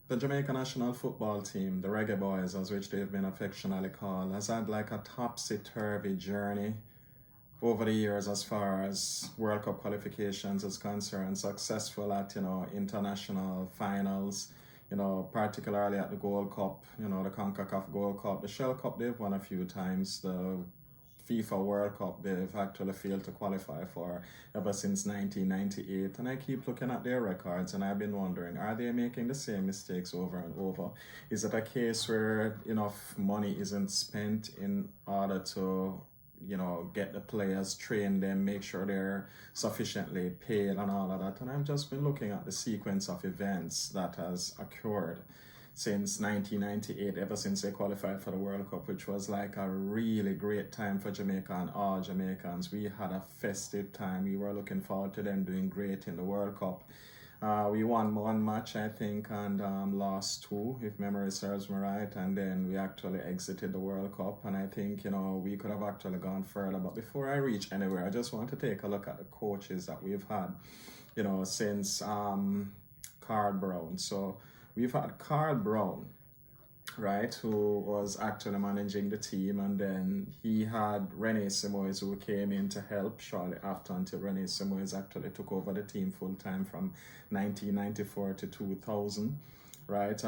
The Jamaica national football team, the Reggae Boys, as which they've been affectionately called, has had like a topsy-turvy journey over the years as far as World Cup qualifications is concerned. Successful at, international finals, particularly at the Gold Cup, the CONCACAF Gold Cup. The Shell Cup they've won a few times. The FIFA World Cup they've actually failed to qualify for ever since 1998. And I keep looking at their records and I've been wondering, are they making the same mistakes over and over? Is it a case where enough money isn't spent in order to get the players, train them, make sure they're sufficiently paid and all of that? And I've just been looking at the sequence of events that has occurred since 1998, ever since they qualified for the World Cup, which was like a really great time for Jamaica and all Jamaicans. We had a festive time. We were looking forward to them doing great in the World Cup. We won one match, I think, and lost two, if memory serves me right. And then we actually exited the World Cup. And I think, we could have actually gone further. But before I reach anywhere, I just want to take a look at the coaches that we've had, since Carl Brown. So we've had Carl Brown, right, who was actually managing the team, and then he had Rene Simoes, who came in to help shortly after, until Rene Simoes actually took over the team full-time from 1994 to 2000, right?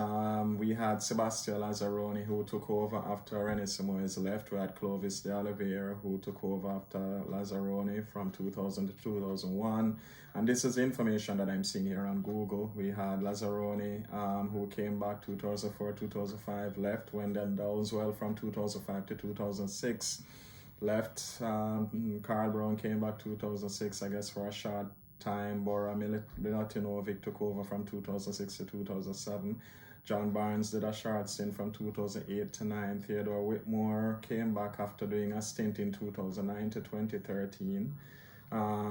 We had Sebastian Lazzaroni, who took over after Rene Simoes left. We had Clovis de Oliveira, who took over after Lazzaroni from 2000 to 2001. And this is information that I'm seeing here on Google. We had Lazzaroni, who came back 2004, 2005, left. Wendell Dowswell from 2005 to 2006, left. Carl Brown came back 2006, I guess, for a short time. Bora Milutinovic took over from 2006 to 2007. John Barnes did a short stint from 2008 to 9. Theodore Whitmore came back after doing a stint in 2009 to 2013.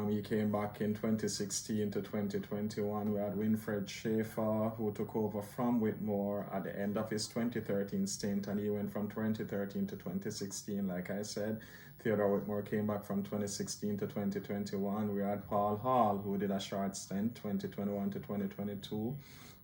He came back in 2016 to 2021. We had Winfred Schaefer, who took over from Whitmore at the end of his 2013 stint, and he went from 2013 to 2016, like I said. Theodore Whitmore came back from 2016 to 2021. We had Paul Hall, who did a short stint, 2021 to 2022.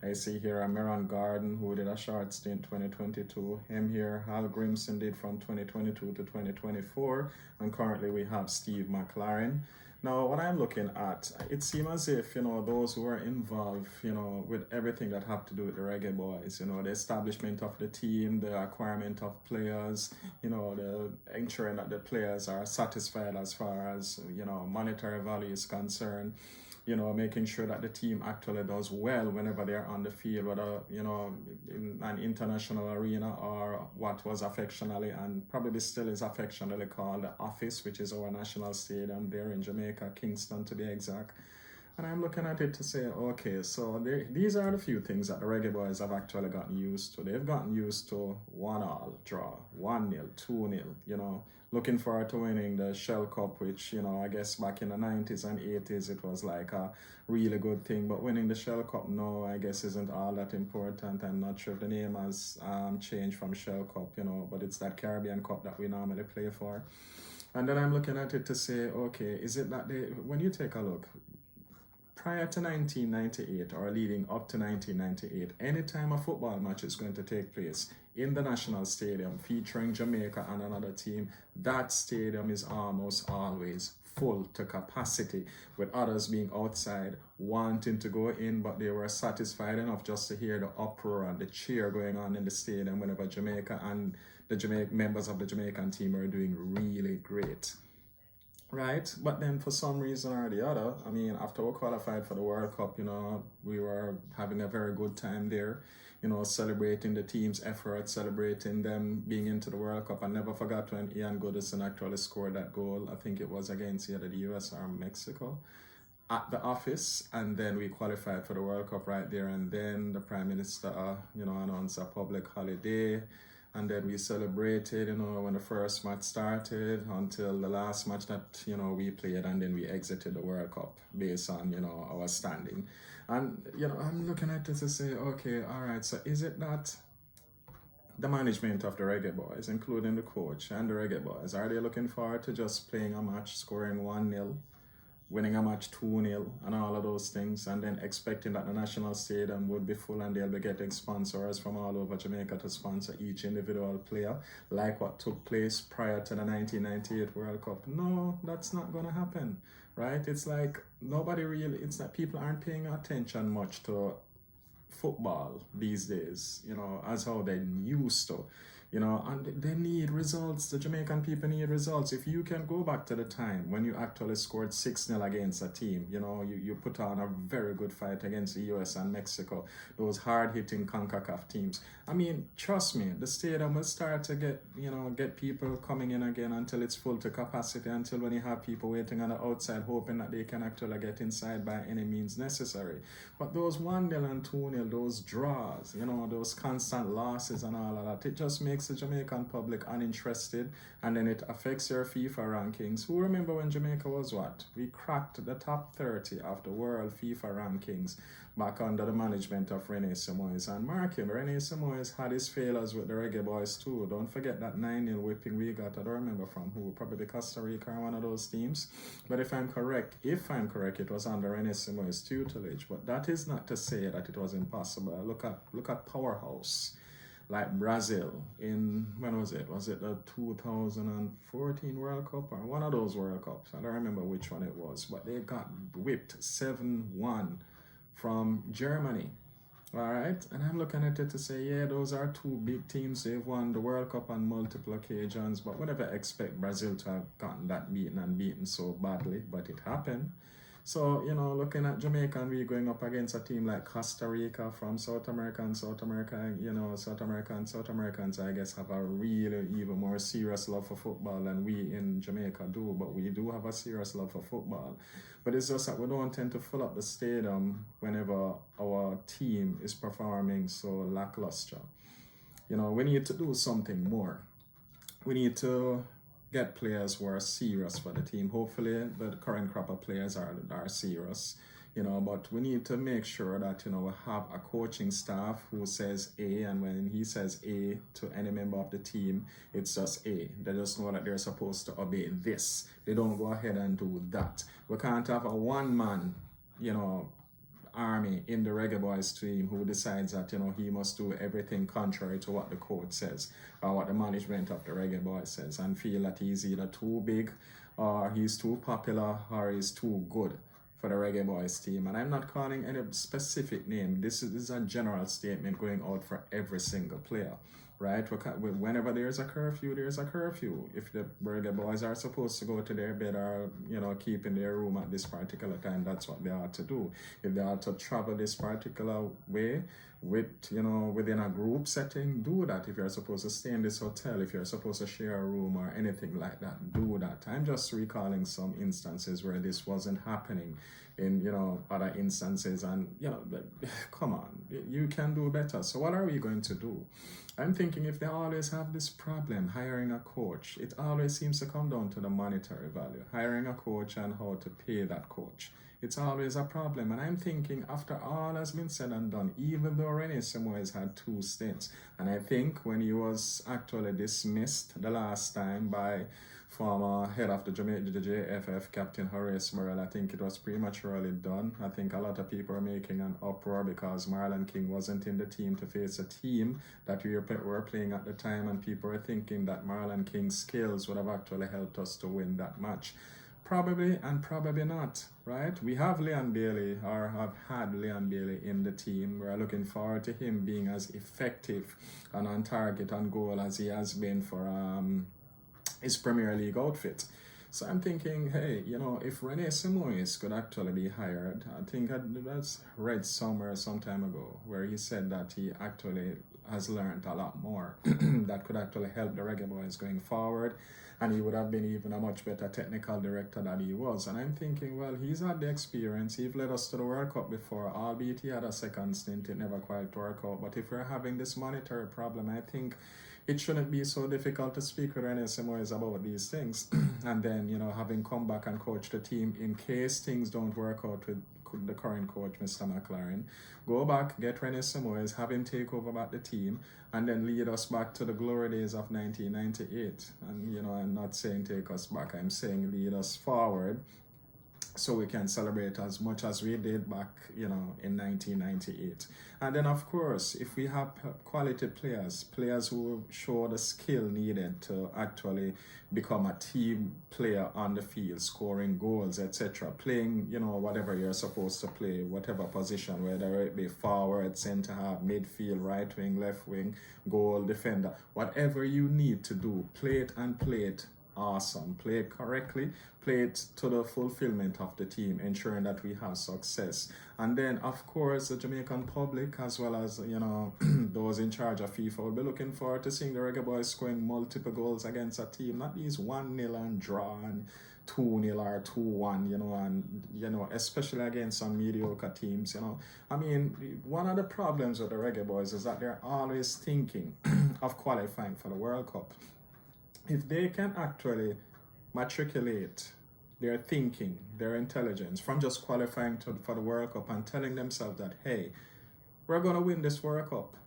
I see here a Meron Garden, who did a short stint, 2022. Him here, Hal Grimson, did from 2022 to 2024. And currently we have Steve McClaren. Now, what I'm looking at, it seems as if, those who are involved, with everything that have to do with the Reggae Boys, the establishment of the team, the acquirement of players, the ensuring that the players are satisfied as far as, monetary value is concerned, making sure that the team actually does well whenever they're on the field, whether, in an international arena or what was affectionately and probably still is affectionately called the Office, which is our national stadium there in Jamaica, Kingston to be exact. And I'm looking at it to say, okay, so these are the few things that the Reggae Boys have actually gotten used to. They've gotten used to 1-1 draw, 1-0, 2-0, looking forward to winning the Shell Cup, which, I guess back in the 90s and 80s, it was like a really good thing. But winning the Shell Cup now, I guess, isn't all that important. I'm not sure if the name has changed from Shell Cup, but it's that Caribbean Cup that we normally play for. And then I'm looking at it to say, okay, is it that when you take a look, prior to 1998 or leading up to 1998, anytime a football match is going to take place in the national stadium featuring Jamaica and another team, that stadium is almost always full to capacity, with others being outside wanting to go in, but they were satisfied enough just to hear the uproar and the cheer going on in the stadium whenever Jamaica and the members of the Jamaican team were doing really great. Right, but then for some reason or the other, after we qualified for the World Cup, we were having a very good time there, celebrating the team's effort, celebrating them being into the World Cup. I never forgot when Ian Goodison actually scored that goal. I think it was against either the US or Mexico at the Office, and then we qualified for the World Cup right there. And then the Prime Minister, announced a public holiday. And then we celebrated, when the first match started until the last match that, we played, and then we exited the World Cup based on, our standing. And, I'm looking at this to say, okay, all right, so is it that the management of the Reggae Boys, including the coach and the Reggae Boys, are they looking forward to just playing a match, scoring 1-0, winning a match 2-0 and all of those things, and then expecting that the national stadium would be full and they'll be getting sponsors from all over Jamaica to sponsor each individual player, like what took place prior to the 1998 World Cup. No, that's not going to happen, right? It's like it's like people aren't paying attention much to football these days, as how they used to. And they need results. The Jamaican people need results. If you can go back to the time when you actually scored 6-0 against a team, you put on a very good fight against the US and Mexico, those hard-hitting CONCACAF teams. I mean, trust me, the stadium will start to get people coming in again until it's full to capacity, until when you have people waiting on the outside hoping that they can actually get inside by any means necessary. But those 1-0 and 2-0, those draws, those constant losses and all of that, it just makes the Jamaican public uninterested, and then it affects your FIFA rankings. Who remember when Jamaica was what? We cracked the top 30 of the world FIFA rankings back under the management of Rene Simoes. And mark him, Rene Simoes had his failures with the Reggae Boyz too. Don't forget that 9-0 whipping we got. I don't remember from who, probably Costa Rica or one of those teams. But if I'm correct, it was under Rene Simoes' tutelage. But that is not to say that it was impossible. Look at Powerhouse. Like Brazil in, when was it? Was it the 2014 World Cup or one of those World Cups? I don't remember which one it was, but they got whipped 7-1 from Germany. All right, and I'm looking at it to say, yeah, those are two big teams. They've won the World Cup on multiple occasions, but we never expect Brazil to have gotten that beaten so badly, but it happened. So, looking at Jamaica and we going up against a team like Costa Rica from South America, and South Americans, I guess, have a really even more serious love for football than we in Jamaica do, but we do have a serious love for football. But it's just that we don't tend to fill up the stadium whenever our team is performing so lackluster. We need to do something more. We need to get players who are serious for the team. Hopefully the current crop of players are serious, but we need to make sure that, we have a coaching staff who says A, and when he says A to any member of the team, it's just A. They just know that they're supposed to obey this. They don't go ahead and do that. We can't have a one-man, army in the Reggae Boyz team who decides that, he must do everything contrary to what the coach says or what the management of the Reggae Boyz says, and feel that he's either too big or he's too popular or he's too good for the Reggae Boyz team. And I'm not calling any specific name. This is a general statement going out for every single player. Right? Whenever there's a curfew, there's a curfew. If the Reggae Boyz are supposed to go to their bed or, keep in their room at this particular time, that's what they are to do. If they are to travel this particular way within a group setting, do that. If you're supposed to stay in this hotel, if you're supposed to share a room or anything like that, do that. I'm just recalling some instances where this wasn't happening in, other instances, and, come on, you can do better. So what are we going to do? I'm thinking if they always have this problem hiring a coach, it always seems to come down to the monetary value, hiring a coach and how to pay that coach. It's always a problem. And I'm thinking after all has been said and done, even though Rene Simoes had 2 stints, and I think when he was actually dismissed the last time by former head of the JFF, Captain Horace Murrell, I think it was prematurely done. I think a lot of people are making an uproar because Marlon King wasn't in the team to face a team that we were playing at the time, and people are thinking that Marlon King's skills would have actually helped us to win that match. Probably and probably not, right? We have Leon Bailey, or have had Leon Bailey in the team. We're looking forward to him being as effective and on target and goal as he has been for his Premier League outfit. So I'm thinking, hey, if Rene Simoes could actually be hired, I think I read somewhere some time ago where he said that he actually has learned a lot more that could actually help the Reggae Boyz going forward, and he would have been even a much better technical director than he was. And I'm thinking, well, he's had the experience. He's led us to the World Cup before, albeit he had a second stint. It never quite worked out. But if we're having this monetary problem, I think it shouldn't be so difficult to speak with Rene Simoes about these things. And then, having come back and coach the team in case things don't work out with the current coach, Mr. McClaren. Go back, get Rene Simoes, have him take over back the team, and then lead us back to the glory days of 1998. And, I'm not saying take us back, I'm saying lead us forward so we can celebrate as much as we did back, in 1998. And then, of course, if we have quality players who show the skill needed to actually become a team player on the field, scoring goals, etc., playing, whatever you're supposed to play, whatever position, whether it be forward, center half, midfield, right wing, left wing, goal, defender, whatever you need to do, play it and play it awesome. Play it correctly, play it to the fulfillment of the team, ensuring that we have success. And then, of course, the Jamaican public, as well as, those in charge of FIFA, will be looking forward to seeing the Reggae Boyz scoring multiple goals against a team, not these 1-0 and draw and 2-0 or 2-1, and, especially against some mediocre teams, I mean, one of the problems with the Reggae Boyz is that they're always thinking of qualifying for the World Cup. If they can actually matriculate their thinking, their intelligence from just qualifying for the World Cup and telling themselves that, hey, we're going to win this World Cup,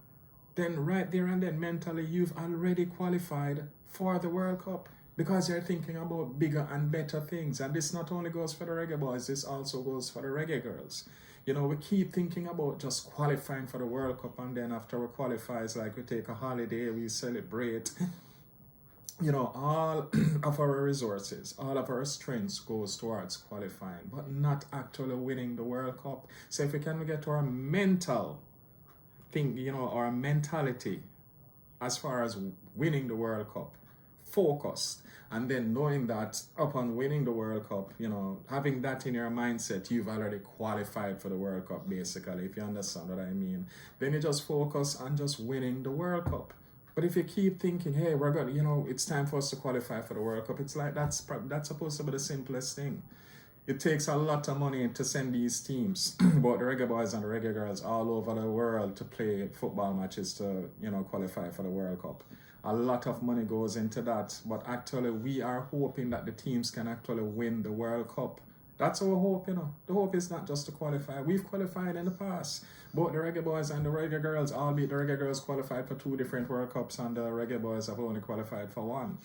then right there and then mentally you've already qualified for the World Cup, because you're thinking about bigger and better things. And this not only goes for the Reggae Boyz, this also goes for the Reggae Girls. We keep thinking about just qualifying for the World Cup, and then after we qualify, it's like we take a holiday, we celebrate. All of our resources, all of our strengths goes towards qualifying, but not actually winning the World Cup. So if we can get our mental thing, our mentality as far as winning the World Cup, focused, and then knowing that upon winning the World Cup, having that in your mindset, you've already qualified for the World Cup, basically, if you understand what I mean. Then you just focus on just winning the World Cup. But if you keep thinking, hey, we're going, it's time for us to qualify for the World Cup, it's like that's supposed to be the simplest thing. It takes a lot of money to send these teams, both the Reggae Boyz and the Reggae Girls, all over the world to play football matches to, qualify for the World Cup. A lot of money goes into that, but actually we are hoping that the teams can actually win the World Cup. That's our hope, The hope is not just to qualify. We've qualified in the past. Both the Reggae Boyz and the Reggae Girls, albeit the Reggae Girls qualified for 2 different World Cups and the Reggae Boyz have only qualified for 1.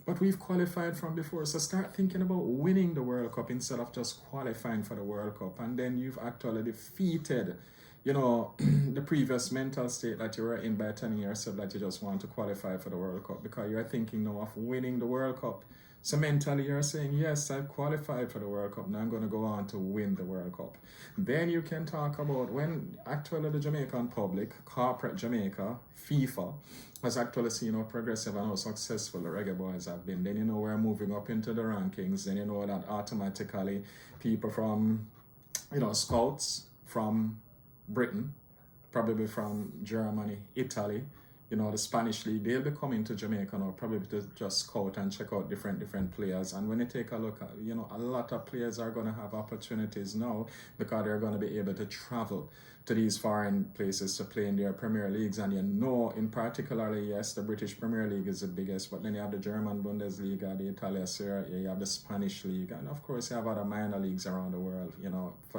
But we've qualified from before, so start thinking about winning the World Cup instead of just qualifying for the World Cup. And then you've actually defeated, the previous mental state that you were in by telling yourself that you just want to qualify for the World Cup, because you're thinking now of winning the World Cup. So mentally you're saying, yes, I've qualified for the World Cup, now I'm going to go on to win the World Cup. Then you can talk about when actually the Jamaican public, corporate Jamaica, FIFA, has actually seen how progressive and how successful the Reggae Boyz have been. Then we're moving up into the rankings. Then that automatically people from, scouts from Britain, probably from Germany, Italy, the Spanish league, they'll be coming to Jamaica now, probably to just scout and check out different players. And when you take a look at, a lot of players are going to have opportunities now because they're going to be able to travel to these foreign places to play in their Premier Leagues. And in particularly, yes, the British Premier League is the biggest, but then you have the German Bundesliga, the Italian Serie A, you have the Spanish League, and of course you have other minor leagues around the world,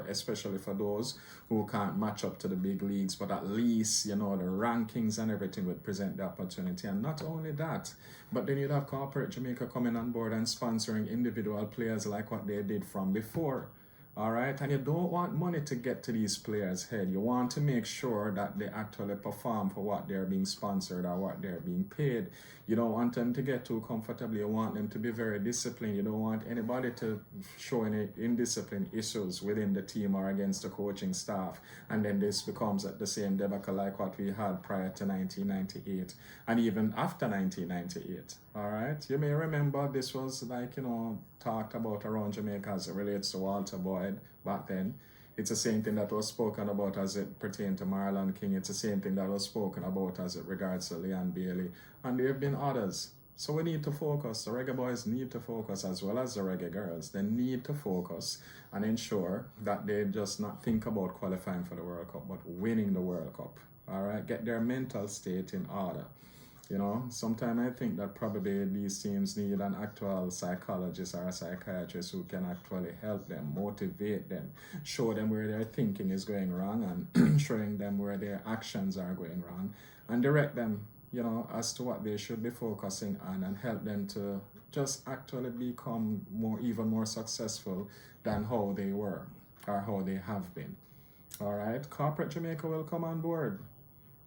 especially for those who can't match up to the big leagues, but at least, the rankings and everything would present the opportunity. And not only that, but then you'd have corporate Jamaica coming on board and sponsoring individual players like what they did from before. All right, and you don't want money to get to these players' head. You want to make sure that they actually perform for what they're being sponsored or what they're being paid. You don't want them to get too comfortable. You want them to be very disciplined. You don't want anybody to show any indiscipline issues within the team or against the coaching staff. And then this becomes at the same debacle like what we had prior to 1998 and even after 1998. All right, you may remember this was like, talked about around Jamaica as it relates to Walter Boyd back then. It's the same thing that was spoken about as it pertained to Marlon King. It's the same thing that was spoken about as it regards to Leon Bailey. And there have been others. So we need to focus. The Reggae Boyz need to focus, as well as the Reggae Girls. They need to focus and ensure that they just not think about qualifying for the World Cup, but winning the World Cup. All right, get their mental state in order. Sometimes I think that probably these teams need an actual psychologist or a psychiatrist who can actually help them, motivate them, show them where their thinking is going wrong and showing them where their actions are going wrong and direct them, as to what they should be focusing on and help them to just actually become even more successful than how they were or how they have been. All right, corporate Jamaica will come on board.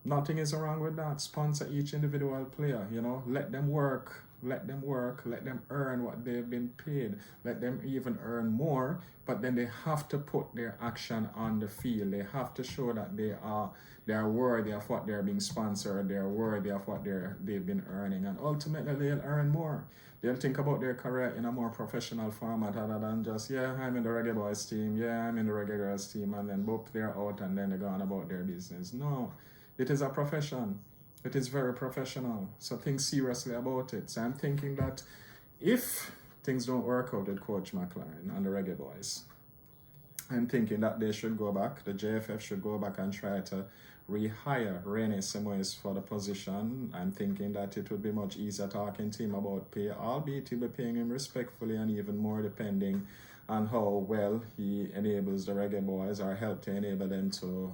Nothing is wrong with that. Sponsor each individual player, let them work, let them earn what they've been paid, let them even earn more, but then they have to put their action on the field. They have to show that they are worthy of what they're being sponsored, they're worthy of what they've been earning, and ultimately they'll earn more. They'll think about their career in a more professional format other than just, I'm in the Reggae Boyz team, I'm in the Reggae Girls team, and then boop, they're out and then they're going about their business. No. It is a profession. It is very professional. So think seriously about it. So I'm thinking that if things don't work out with Coach McClaren and the Reggae Boyz, I'm thinking that they should go back. The JFF should go back and try to rehire Rene Simoes for the position. I'm thinking that it would be much easier talking to him about pay, albeit he'll be paying him respectfully and even more depending on how well he enables the Reggae Boyz or help to enable them to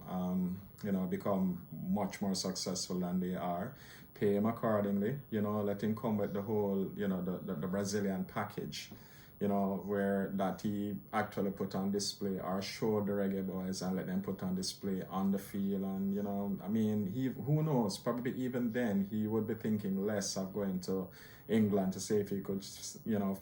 become much more successful than they are. Pay him accordingly, let him come with the whole, the Brazilian package, where that he actually put on display or showed the Reggae Boyz and let them put on display on the field. And, who knows, probably even then he would be thinking less of going to England to see if he could,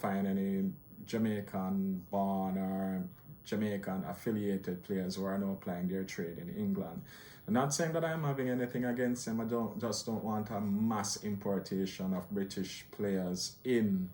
find any Jamaican born or Jamaican affiliated players who are now playing their trade in England. I'm not saying that I'm having anything against them. I don't want a mass importation of British players in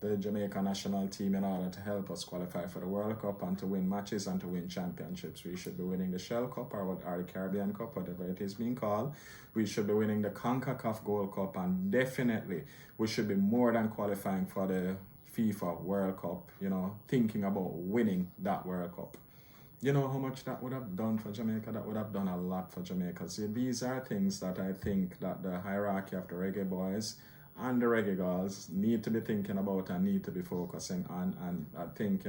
the Jamaica national team in order to help us qualify for the World Cup and to win matches and to win championships. We should be winning the Shell Cup or the Caribbean Cup, whatever it is being called. We should be winning the CONCACAF Gold Cup, and definitely we should be more than qualifying for the FIFA World Cup, thinking about winning that World Cup. You know how much that would have done for Jamaica? That would have done a lot for Jamaica. See, these are things that I think that the hierarchy of the Reggae Boyz and the Reggae Girls need to be thinking about and need to be focusing on. And I think,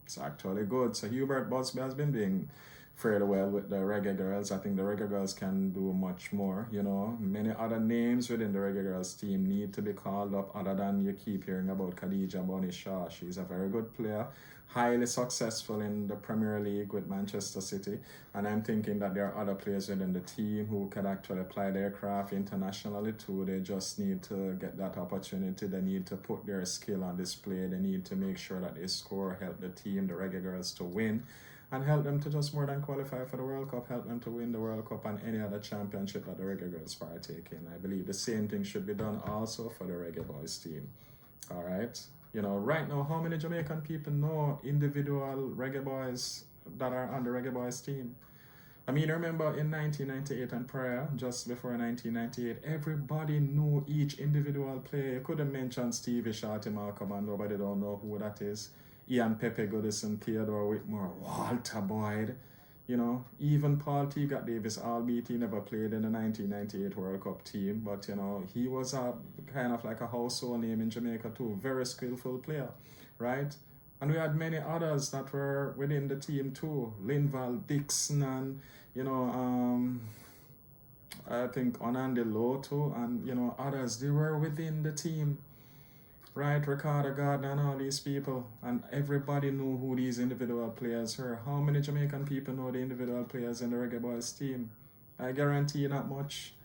it's actually good. So Hubert Busby has been doing fairly well with the Reggae Girls. I think the Reggae Girls can do much more, Many other names within the Reggae Girls team need to be called up other than you keep hearing about Khadija Bonnie Shaw. She's a very good player, highly successful in the Premier League with Manchester City. And I'm thinking that there are other players within the team who can actually apply their craft internationally too. They just need to get that opportunity. They need to put their skill on display. They need to make sure that they score, help the team, the Reggae Girls, to win, and help them to just more than qualify for the World Cup, help them to win the World Cup and any other championship that the Reggae Girls partake in. I believe the same thing should be done also for the Reggae Boyz team. All right? Right now, how many Jamaican people know individual Reggae Boyz that are on the Reggae Boyz team? Remember in 1998 and prior, just before 1998, everybody knew each individual player. You couldn't mention Stevie Shorty Malcolm and nobody don't know who that is. Ian Pepe Goodison, Theodore Whitmore, Walter Boyd, even Paul Teagat Davis, albeit he never played in the 1998 World Cup team, but he was a kind of like a household name in Jamaica too, very skillful player, right? And we had many others that were within the team too, Linval Dixon and, I think Onande Lowe too, and, others, they were within the team. Right, Ricardo Gardner and all these people, and everybody knew who these individual players were. How many Jamaican people know the individual players in the Reggae Boyz team? I guarantee not much.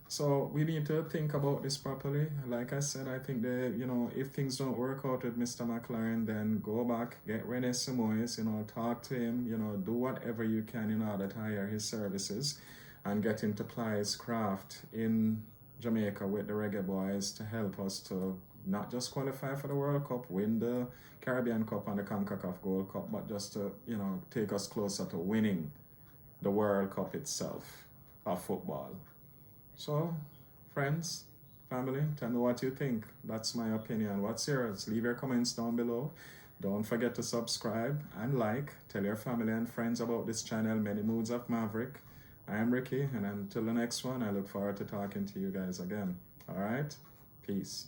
So we need to think about this properly. Like I said, I think that, if things don't work out with Mr. McClaren, then go back, get Rene Simoes, talk to him, do whatever you can in order to hire his services and get him to ply his craft in Jamaica with the Reggae Boyz to help us to not just qualify for the World Cup, win the Caribbean Cup and the CONCACAF Gold Cup, but just to, take us closer to winning the World Cup itself of football. So, friends, family, tell me what you think. That's my opinion. What's yours? Leave your comments down below. Don't forget to subscribe and like. Tell your family and friends about this channel, Many Moods of Maverick. I am Ricky, and until the next one, I look forward to talking to you guys again. All right? Peace.